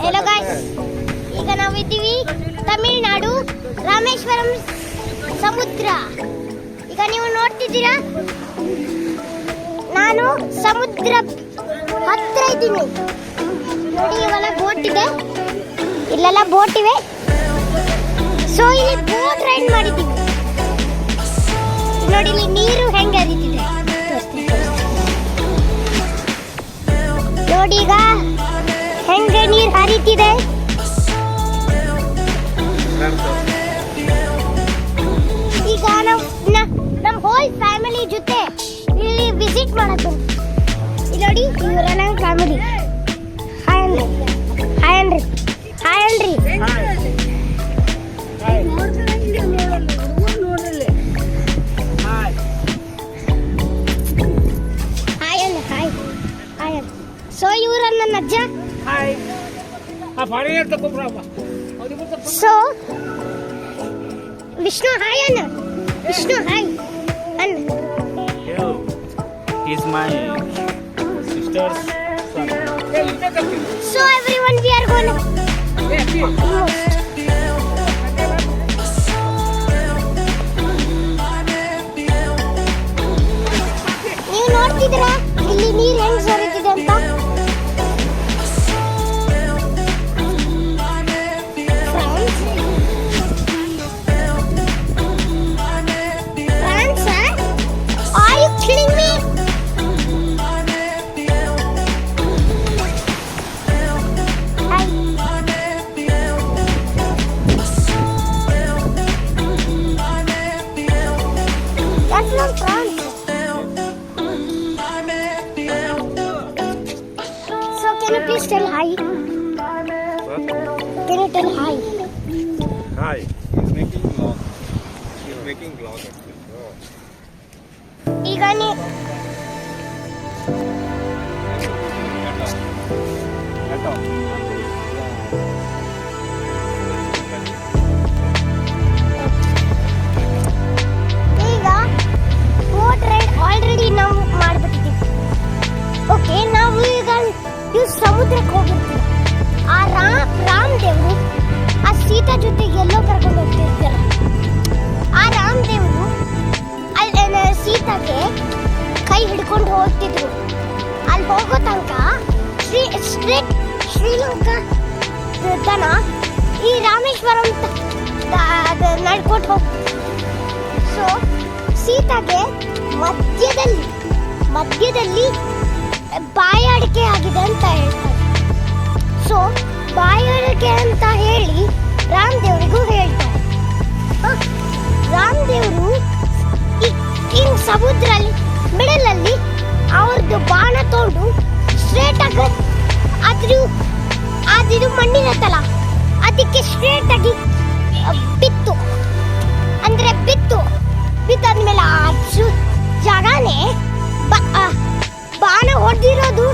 Hello guys, ಈಗ ನಾವಿದ್ದೀವಿ ತಮಿಳುನಾಡು ರಾಮೇಶ್ವರಂ ಸಮುದ್ರ. ಈಗ ನೀವು ನೋಡ್ತಿದ್ದೀರಾ, ನಾನು ಸಮುದ್ರ ಹತ್ರ ಇದ್ದೀನಿ. ನೋಡಿ, ಇವೆಲ್ಲ ಬೋಟ್ ಇದೆ, ಇಲ್ಲೆಲ್ಲ ಬೋಟ್ ಇವೆ. ಸೊ ಇಲ್ಲಿ ಬೋಟ್ ರೈಡ್ ಮಾಡಿದ್ದೀವಿ. ನೋಡಿ, ಇಲ್ಲಿ ನೀರು ಹೆಂಗೆ ಹರಿತಿದೆ ನೋಡಿ. ಈಗ ಹೆಂಗೆ ನೀರು ಹರಿತಿದೆ. ಈಗ ನಮ್ಮ ಹೋಲ್ ಫ್ಯಾಮಿಲಿ ಜೊತೆ ಇಲ್ಲಿ ವಿಸಿಟ್ ಮಾಡಕ್ಕೆ ಇಲ್ಲಿ ನೋಡಿ. ಇವರ ನಮ್ಮ ಫ್ಯಾಮಿಲಿ. ಹಾಯ್ ಅನ್ರಿ, ಹಾಯ್ ಅನ್ರಿ, ಹಾಯ್ ಅನ್ರಿ. ಸೊ ಇವರು ನನ್ನ ಅಜ್ಜ. ಸೊ ವಿಷ್ಣು ಹಾಯ್ ಅಣ್ಣ. ವಿಷ್ಣು ಹಾಯ್ ಅಣ್ಣ. He's my sister's son. So everyone, we are going ನೀವು ನೋಡ್ತಿದ್ದೀರಾ ಇಲ್ಲಿ ನೀರು ಹೆಂಗ್ ಸರಿತಿದೆ ಅಂತ. Please tell hi. Can you tell hi? Hi. He's making vlog. He's making vlog actually. Oh. ಈಗ ಬೋಟ್ ರೈಡ್ ಆಲ್ರೆಡಿ ನಾವು ಮಾಡ್ಬಿಟ್ಟಿದ್ದೀವಿ. ಓಕೆ, ನಾವು ಈಗ ಸಮುದ್ರಕ್ಕೆ ಹೋಗಿರ್ತೀವಿ. ಆ ರಾಮ್ ದೇವರು ಆ ಸೀತಾ ಜೊತೆ ಎಲ್ಲೋ ಕರ್ಕೊಂಡು ಹೋಗ್ತಿರ್ತಾರೆ. ಆ ರಾಮ್ ದೇವರು ಅಲ್ಲಿ ಸೀತಾಗೆ ಕೈ ಹಿಡ್ಕೊಂಡು ಹೋಗ್ತಿದ್ರು. ಅಲ್ಲಿ ಹೋಗೋ ತನಕ ಶ್ರೀಲಂಕಾ ತನ ಈ ರಾಮೇಶ್ವರಂ ನಡ್ಕೊಂಡು ಹೋಗ್ತಿದ್ರು. ಸೊ ಸೀತಾಗೆ ಮಧ್ಯದಲ್ಲಿ ಬಾಯಾಡಿಕೆ ಆಗಿದೆ ಅಂತ ಹೇಳ್ತಾರೆ. ಸೊ ಬಾಯಾಡಿಕೆ ಅಂತ ಹೇಳಿ ರಾಮದೇವರಿಗೂ ಹೇಳ್ತಾರೆ. ರಾಮದೇವರು ಹಿಂಗ್ ಸಮುದ್ರಲ್ಲಿ ಮಿಡಲಲ್ಲಿ ಅವ್ರದ್ದು ಬಾಣ ತೋಡು ಸ್ಟ್ರೇಟ್ ಆಗಿ ಅದಿದು ಮಣ್ಣಿನತ್ತಲ್ಲ, ಅದಕ್ಕೆ ಸ್ಟ್ರೇಟ್ ಆಗಿ ಬಿತ್ತು. ಅಂದ್ರೆ ಬಿತ್ತಾದ್ಮೇಲೆ ಆ ಜಾಗನೇ ಬಾಣ ಹೊಡೆದಿರೋದು